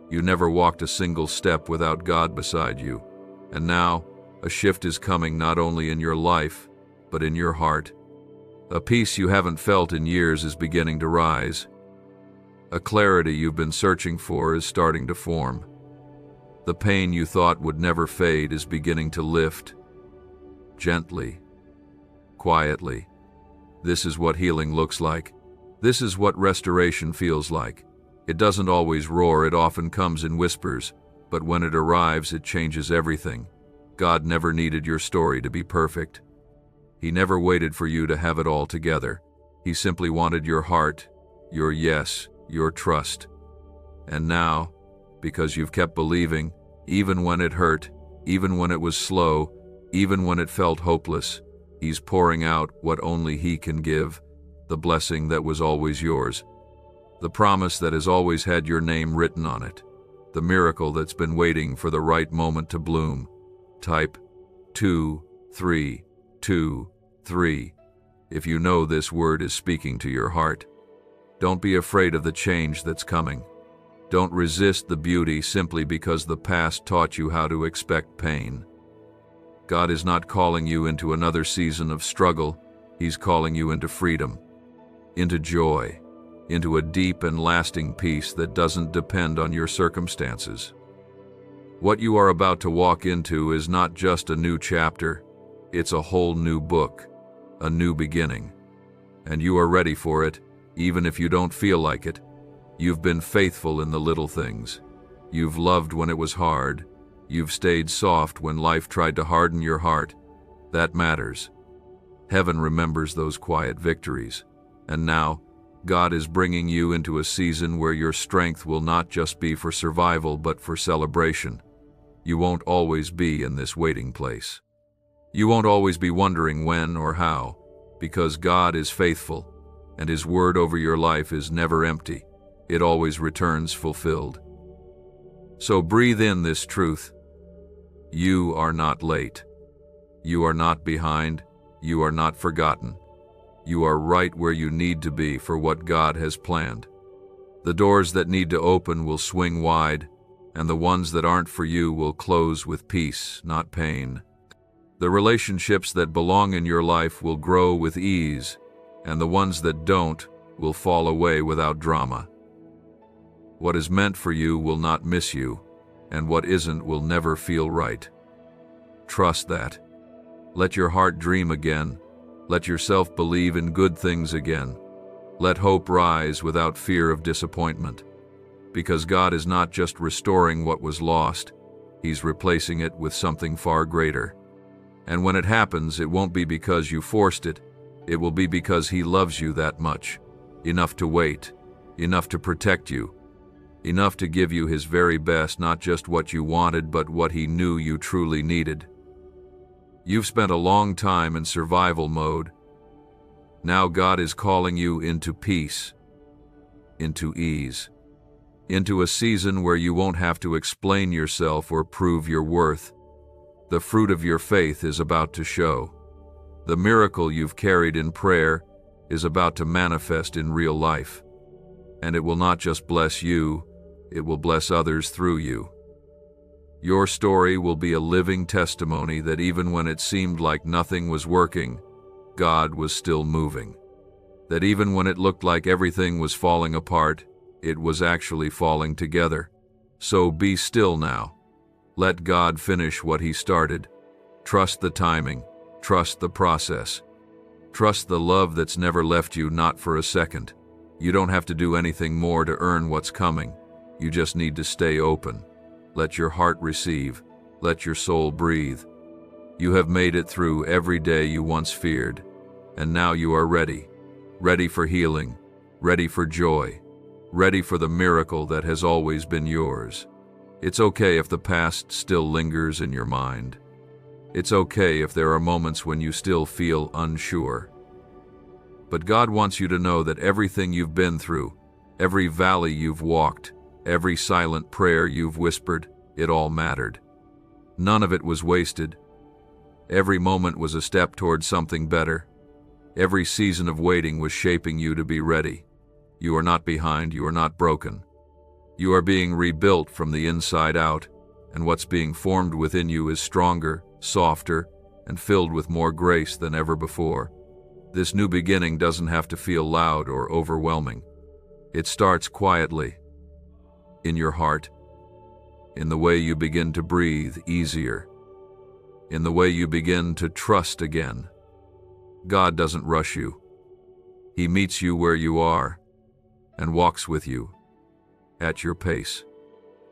You never walked a single step without God beside you. And now, a shift is coming not only in your life, but in your heart. A peace you haven't felt in years is beginning to rise. A clarity you've been searching for is starting to form. The pain you thought would never fade is beginning to lift. Gently, quietly. This is what healing looks like. This is what restoration feels like. It doesn't always roar, it often comes in whispers, but when it arrives, it changes everything. God never needed your story to be perfect. He never waited for you to have it all together. He simply wanted your heart, your yes, your trust. And now, because you've kept believing, even when it hurt, Even when it was slow, even when it felt hopeless, He's pouring out what only He can give, the blessing that was always yours, the promise that has always had your name written on it, the miracle that's been waiting for the right moment to bloom. Type 2, 3, 2, 3 if you know this word is speaking to your heart. Don't be afraid of the change that's coming. Don't resist the beauty simply because the past taught you how to expect pain. God is not calling you into another season of struggle. He's calling you into freedom, into joy, into a deep and lasting peace that doesn't depend on your circumstances. What you are about to walk into is not just a new chapter, it's a whole new book, a new beginning. And you are ready for it, even if you don't feel like it. You've been faithful in the little things. You've loved when it was hard. You've stayed soft when life tried to harden your heart. That matters. Heaven remembers those quiet victories. And now, God is bringing you into a season where your strength will not just be for survival but for celebration. You won't always be in this waiting place. You won't always be wondering when or how, because God is faithful, and His word over your life is never empty. It always returns fulfilled. So breathe in this truth. You are not late. You are not behind. You are not forgotten. You are right where you need to be for what God has planned. The doors that need to open will swing wide, and the ones that aren't for you will close with peace, not pain. The relationships that belong in your life will grow with ease, and the ones that don't will fall away without drama. What is meant for you will not miss you, and what isn't will never feel right. Trust that. Let your heart dream again. Let yourself believe in good things again. Let hope rise without fear of disappointment. Because God is not just restoring what was lost, He's replacing it with something far greater. And when it happens, it won't be because you forced it. It will be because He loves you that much. Enough to wait, enough to protect you, enough to give you His very best, not just what you wanted, but what He knew you truly needed. You've spent a long time in survival mode. Now God is calling you into peace, into ease, into a season where you won't have to explain yourself or prove your worth. The fruit of your faith is about to show. The miracle you've carried in prayer is about to manifest in real life. And it will not just bless you, it will bless others through you. Your story will be a living testimony that even when it seemed like nothing was working, God was still moving. That even when it looked like everything was falling apart, it was actually falling together. So be still now. Let God finish what He started. Trust the timing. Trust the process. Trust the love that's never left you, not for a second. You don't have to do anything more to earn what's coming. You just need to stay open. Let your heart receive. Let your soul breathe. You have made it through every day you once feared, and now you are ready. Ready for healing. Ready for joy. Ready for the miracle that has always been yours. It's okay if the past still lingers in your mind. It's okay if there are moments when you still feel unsure. But God wants you to know that everything you've been through, every valley you've walked, every silent prayer you've whispered, it all mattered. None of it was wasted. Every moment was a step towards something better. Every season of waiting was shaping you to be ready. You are not behind, you are not broken. You are being rebuilt from the inside out, and what's being formed within you is stronger, softer, and filled with more grace than ever before. This new beginning doesn't have to feel loud or overwhelming. It starts quietly, in your heart, in the way you begin to breathe easier, in the way you begin to trust again. God doesn't rush you. He meets you where you are and walks with you at your pace.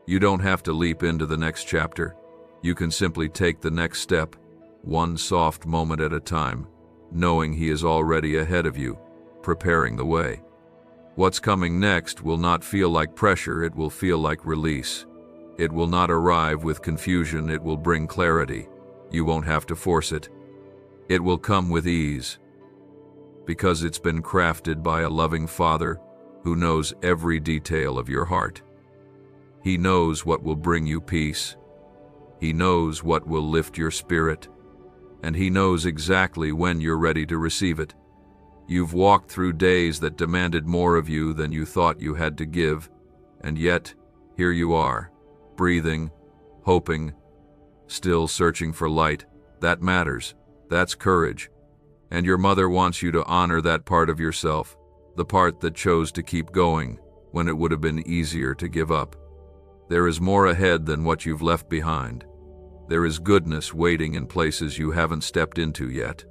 You don't have to leap into the next chapter. You can simply take the next step, one soft moment at a time, knowing He is already ahead of you, preparing the way. What's coming next will not feel like pressure, it will feel like release. It will not arrive with confusion, it will bring clarity. You won't have to force it. It will come with ease, because it's been crafted by a loving Father who knows every detail of your heart. He knows what will bring you peace. He knows what will lift your spirit, and He knows exactly when you're ready to receive it. You've walked through days that demanded more of you than you thought you had to give, and yet, here you are, breathing, hoping, still searching for light. That matters. That's courage. And your mother wants you to honor that part of yourself, the part that chose to keep going when it would have been easier to give up. There is more ahead than what you've left behind. There is goodness waiting in places you haven't stepped into yet.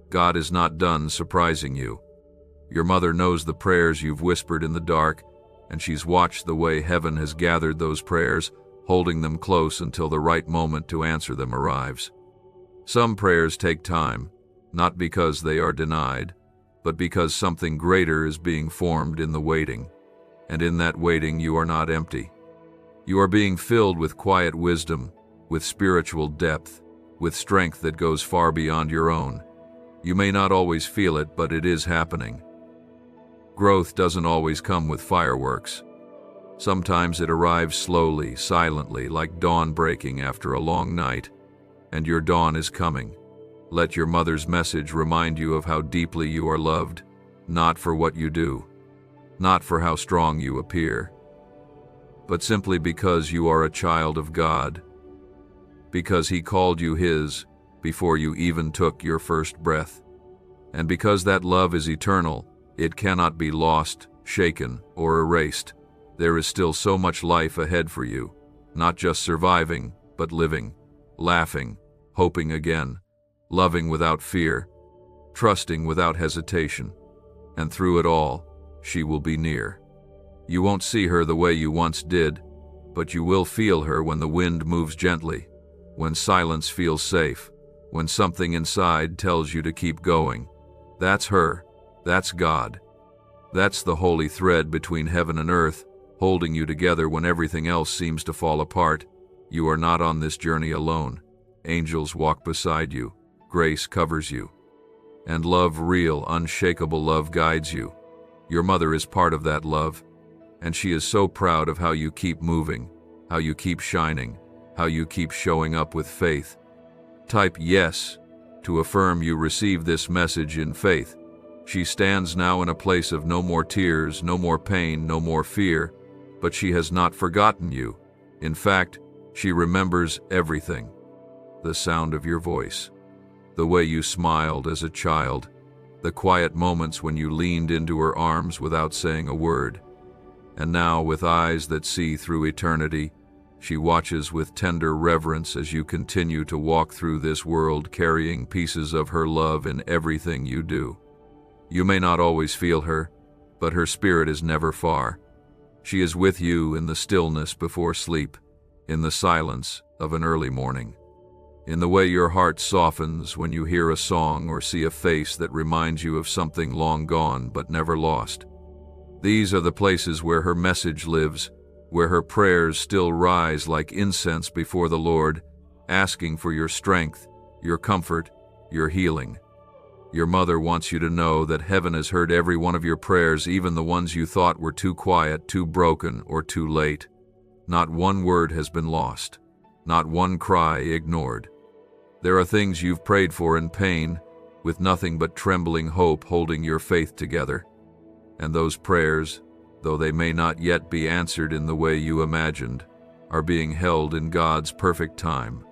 God is not done surprising you. Your mother knows the prayers you've whispered in the dark, and she's watched the way heaven has gathered those prayers, holding them close until the right moment to answer them arrives. Some prayers take time, not because they are denied, but because something greater is being formed in the waiting. And in that waiting, you are not empty. You are being filled with quiet wisdom, with spiritual depth, with strength that goes far beyond your own. You may not always feel it, but it is happening. Growth doesn't always come with fireworks. Sometimes it arrives slowly, silently, like dawn breaking after a long night. And your dawn is coming. Let your mother's message remind you of how deeply you are loved, not for what you do, not for how strong you appear, but simply because you are a child of God, because He called you His before you even took your first breath. And because that love is eternal, it cannot be lost, shaken, or erased. There is still so much life ahead for you, not just surviving, but living, laughing, hoping again, loving without fear, trusting without hesitation. And through it all, she will be near. You won't see her the way you once did, but you will feel her when the wind moves gently, when silence feels safe, when something inside tells you to keep going. That's her. That's God. That's the holy thread between heaven and earth, holding you together when everything else seems to fall apart. You are not on this journey alone. Angels walk beside you. Grace covers you. And love, real, unshakable love, guides you. Your mother is part of that love, and she is so proud of how you keep moving, how you keep shining, how you keep showing up with faith. Type yes to affirm you receive this message in faith. She stands now in a place of no more tears, no more pain, no more fear, but she has not forgotten you. In fact, she remembers everything. The sound of your voice, the way you smiled as a child, the quiet moments when you leaned into her arms without saying a word. And now, with eyes that see through eternity, she watches with tender reverence as you continue to walk through this world carrying pieces of her love in everything you do. You may not always feel her, but her spirit is never far. She is with you in the stillness before sleep, in the silence of an early morning, in the way your heart softens when you hear a song or see a face that reminds you of something long gone but never lost. These are the places where her message lives, where her prayers still rise like incense before the Lord, asking for your strength, your comfort, your healing. Your mother wants you to know that heaven has heard every one of your prayers, even the ones you thought were too quiet, too broken, or too late. Not one word has been lost, not one cry ignored. There are things you've prayed for in pain, with nothing but trembling hope holding your faith together. And those prayers, though they may not yet be answered in the way you imagined, are being held in God's perfect time.